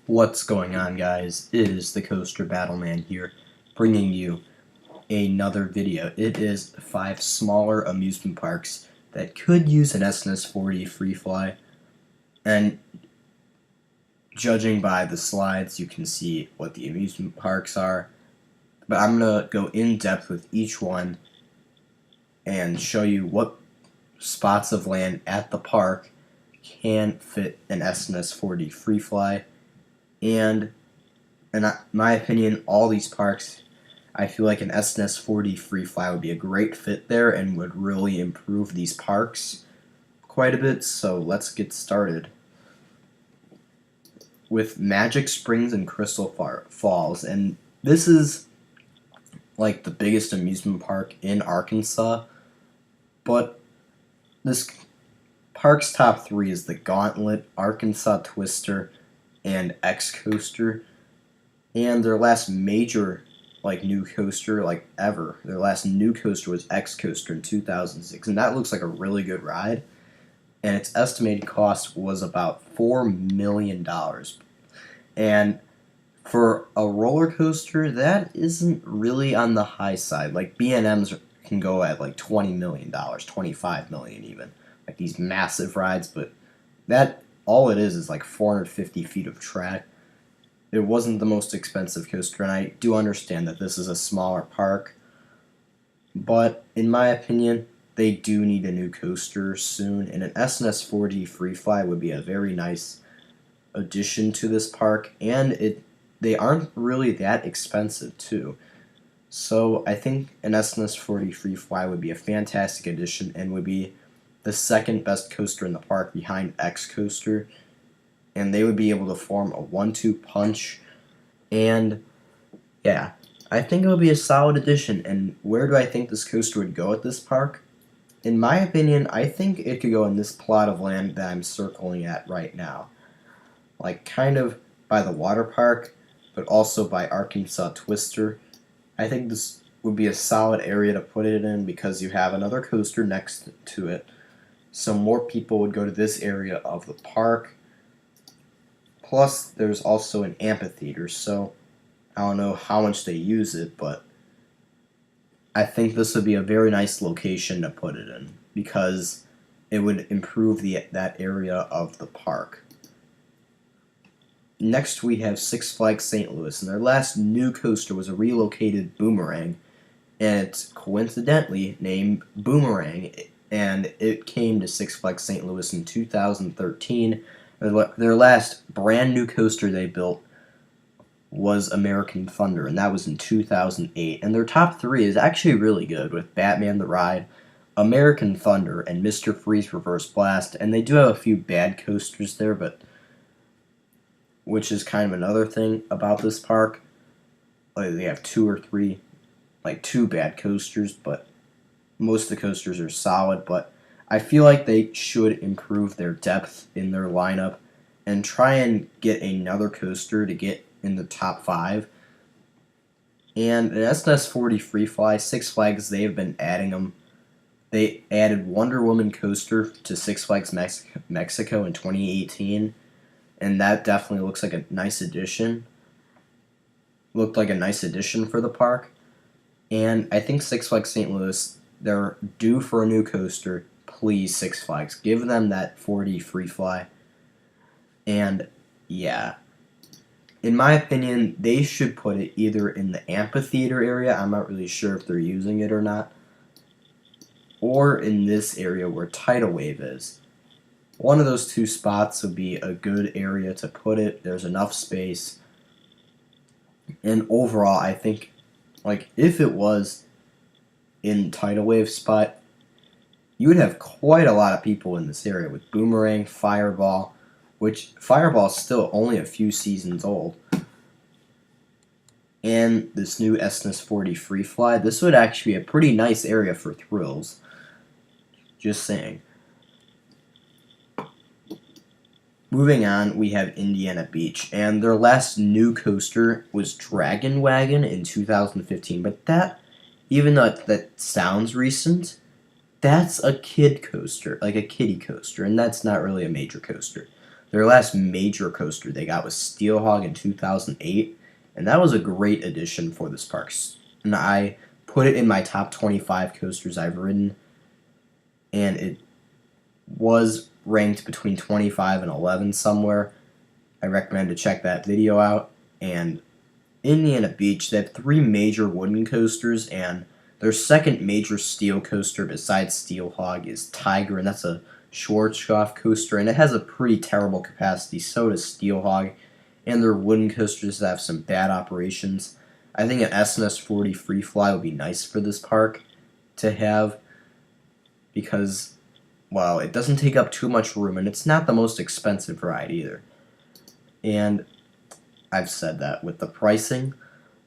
What's going on, guys? It is the Coaster Battleman here, bringing you another video. It is 5 smaller amusement parks that could use an SNS40 free fly, and judging by the slides, you can see what the amusement parks are. But I'm gonna go in depth with each one and show you what spots of land at the park can fit an SNS40 free fly. And in my opinion, all these parks, I feel like an SNS40 free fly would be a great fit there and would really improve these parks quite a bit. So let's get started with Magic Springs and Crystal Falls. And this is like the biggest amusement park in Arkansas, but this park's top 3 is the Gauntlet, Arkansas Twister, and X Coaster. And their last major new coaster ever, their last new coaster was X Coaster in 2006, and that looks like a really good ride. And its estimated cost was about $4 million. And for a roller coaster, that isn't really on the high side. Like B&Ms can go at like $20 million, $25 million even, like these massive rides. But that all it is like 450 feet of track. It wasn't the most expensive coaster, and I do understand that this is a smaller park, but in my opinion, they do need a new coaster soon, and an SNS40 free fly would be a very nice addition to this park, and they aren't really that expensive too. So I think an SNS40 free fly would be a fantastic addition and would be the second best coaster in the park behind X Coaster, and they would be able to form a 1-2 punch. And yeah, I think it would be a solid addition. And where do I think this coaster would go at this park? In my opinion, I think it could go in this plot of land that I'm circling at right now, like kind of by the water park, but also by Arkansas Twister. I think this would be a solid area to put it in because you have another coaster next to it, so more people would go to this area of the park. Plus, there's also an amphitheater, so I don't know how much they use it, but I think this would be a very nice location to put it in because it would improve that area of the park. Next, we have Six Flags St. Louis, and their last new coaster was a relocated Boomerang, and it's coincidentally named Boomerang, and it came to Six Flags St. Louis in 2013. Their last brand new coaster they built was American Thunder, and that was in 2008. And their top 3 is actually really good, with Batman the Ride, American Thunder, and Mr. Freeze Reverse Blast. And they do have a few bad coasters there, but which is kind of another thing about this park. Like they have 2 or 3, like 2 bad coasters, but most of the coasters are solid. But I feel like they should improve their depth in their lineup and try and get another coaster to get in the top 5. And an SNS40 free fly, Six Flags, they have been adding them. They added Wonder Woman coaster to Six Flags Mexico in 2018, and that definitely looks like a nice addition. Looked like a nice addition for the park. And I think Six Flags St. Louis, they're due for a new coaster. Please, Six Flags, give them that 40 free fly. And yeah, in my opinion, they should put it either in the amphitheater area, I'm not really sure if they're using it or not, or in this area where Tidal Wave is. One of those 2 spots would be a good area to put it. There's enough space. And overall, I think, like, if it was in Tidal Wave spot, you would have quite a lot of people in this area with Boomerang, Fireball, which Fireball is still only a few seasons old, and this new SNS40 free fly. This would actually be a pretty nice area for thrills. Just saying. Moving on, we have Indiana Beach, and their last new coaster was Dragon Wagon in 2015, but that, even though that sounds recent, that's a kid coaster, like a kiddie coaster, and that's not really a major coaster. Their last major coaster they got was Steelhog in 2008, and that was a great addition for this park. And I put it in my top 25 coasters I've ridden, and it was ranked between 25 and 11 somewhere. I recommend to check that video out. And Indiana Beach, they have 3 major wooden coasters, and their second major steel coaster besides Steelhog is Tiger, and that's a Schwarzkopf coaster, and it has a pretty terrible capacity. So does Steelhog, and their wooden coasters have some bad operations. I think an SNS 40 Free Fly would be nice for this park to have because, well, it doesn't take up too much room, and it's not the most expensive ride either. And I've said that with the pricing,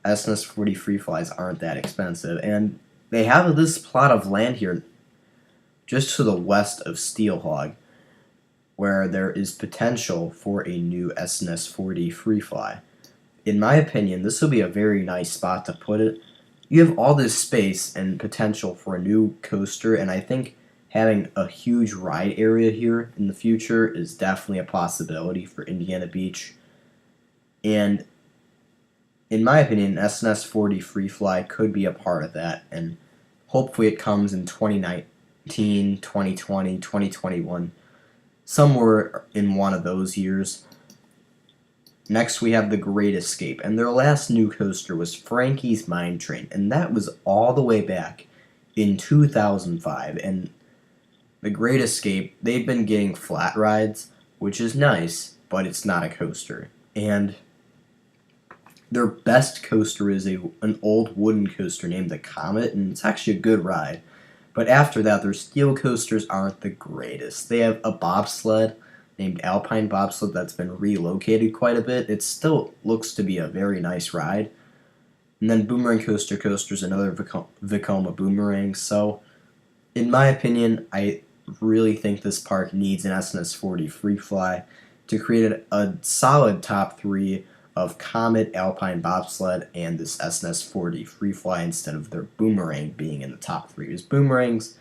SNS 40 Free Flies aren't that expensive, and they have this plot of land here just to the west of Steelhog where there is potential for a new SNS 40 Free Fly. In my opinion, this will be a very nice spot to put it. You have all this space and potential for a new coaster, and I think having a huge ride area here in the future is definitely a possibility for Indiana Beach. And in my opinion, SNS 40 Free Fly could be a part of that, and hopefully it comes in 2019, 2020, 2021, somewhere in one of those years. Next, we have The Great Escape, and their last new coaster was Frankie's Mine Train, and that was all the way back in 2005. And The Great Escape, they've been getting flat rides, which is nice, but it's not a coaster. And their best coaster is an old wooden coaster named the Comet, and it's actually a good ride. But after that, their steel coasters aren't the greatest. They have a bobsled named Alpine Bobsled that's been relocated quite a bit. It still looks to be a very nice ride. And then Boomerang Coaster Coaster is another Vekoma Boomerang. So, in my opinion, I really think this park needs an SNS 40 Free Fly to create a solid top 3 of Comet, Alpine Bobsled, and this SNS 40 Free Fly instead of their Boomerang being in the top 3. Because Boomerangs,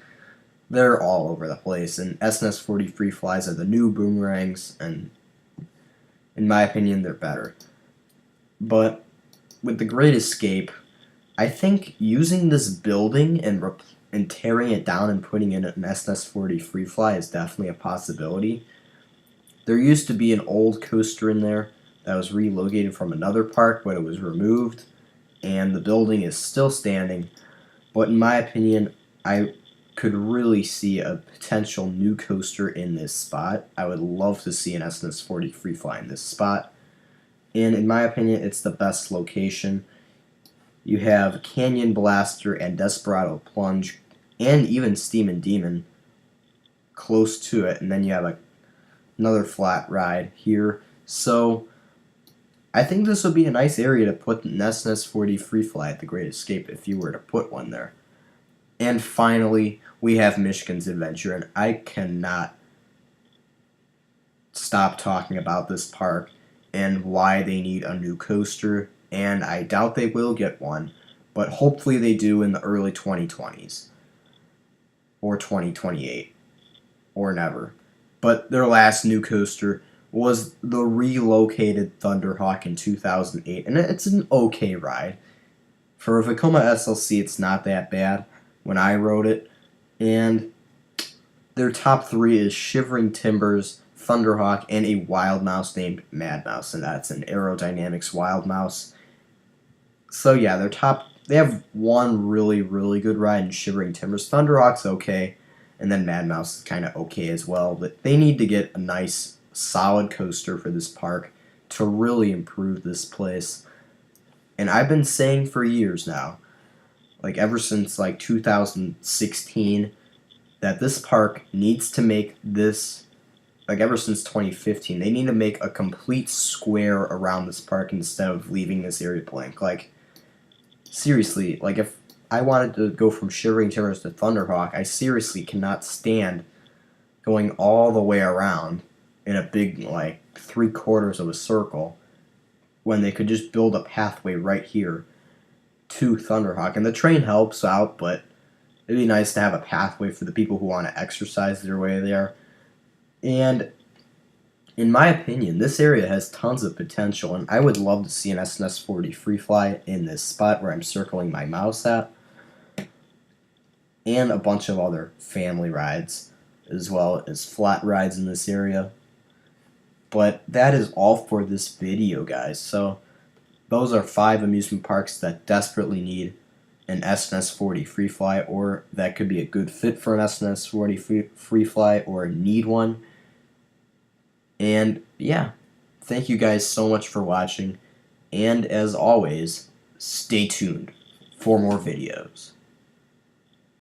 they're all over the place, and SNS 40 Free Flies are the new Boomerangs, and in my opinion, they're better. But with The Great Escape, I think using this building and tearing it down and putting in an SNS 40 Free Fly is definitely a possibility. There used to be an old coaster in there that was relocated from another park, but it was removed, and the building is still standing. But in my opinion, I could really see a potential new coaster in this spot. I would love to see an SNS 40 Free Fly in this spot. And in my opinion, it's the best location. You have Canyon Blaster and Desperado Plunge, and even Steam and Demon close to it, and then you have another flat ride here. So I think this would be a nice area to put an SNS 40 Free Fly at The Great Escape if you were to put one there. And finally, we have Michigan's Adventure, and I cannot stop talking about this park and why they need a new coaster, and I doubt they will get one, but hopefully they do in the early 2020s, or 2028, or never. But their last new coaster was the relocated Thunderhawk in 2008, and it's an okay ride. For a Vekoma SLC, it's not that bad when I rode it, and their top 3 is Shivering Timbers, Thunderhawk, and a wild mouse named Mad Mouse, and that's an Aerodynamics wild mouse. So yeah, they have one really, really good ride in Shivering Timbers. Thunderhawk's okay, and then Mad Mouse is kind of okay as well, but they need to get a nice, solid coaster for this park to really improve this place. And I've been saying for years now, like ever since 2016, that this park needs to make this, ever since 2015, they need to make a complete square around this park instead of leaving this area blank. Seriously, if I wanted to go from Shivering Timbers to Thunderhawk, I seriously cannot stand going all the way around in a big, 3/4 of a circle when they could just build a pathway right here to Thunderhawk. And the train helps out, but it'd be nice to have a pathway for the people who want to exercise their way there. And in my opinion, this area has tons of potential, and I would love to see an SNS 40 free fly in this spot where I'm circling my mouse at, and a bunch of other family rides, as well as flat rides in this area. But that is all for this video, guys. So those are 5 amusement parks that desperately need an SNS 40 free fly, or that could be a good fit for an SNS 40 free fly, or need one. And yeah, thank you guys so much for watching, and as always, stay tuned for more videos.